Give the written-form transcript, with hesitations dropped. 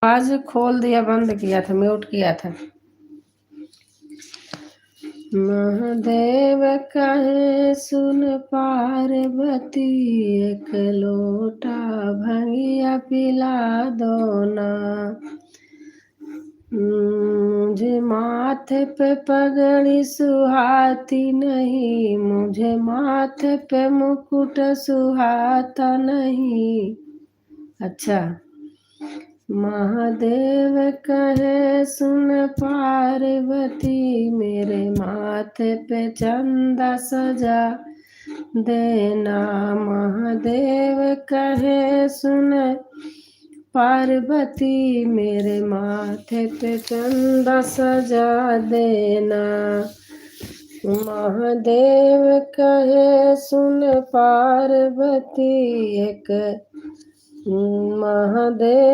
आज खोल दिया, बंद किया था, म्यूट किया था। महादेव कहे सुन पार्वती, एक लोटा भंगिया पिला दो ना। मुझे माथे पे पगड़ी सुहाती नहीं, मुझे माथे पे मुकुट सुहाता नहीं। अच्छा। महादेव कहे सुन पार्वती, मेरे माथे पे चंदा सजा देना। महादेव कहे सुन पार्वती, मेरे माथे पे चंदा सजा देना। महादेव कहे सुन पार्वती, एक महादेव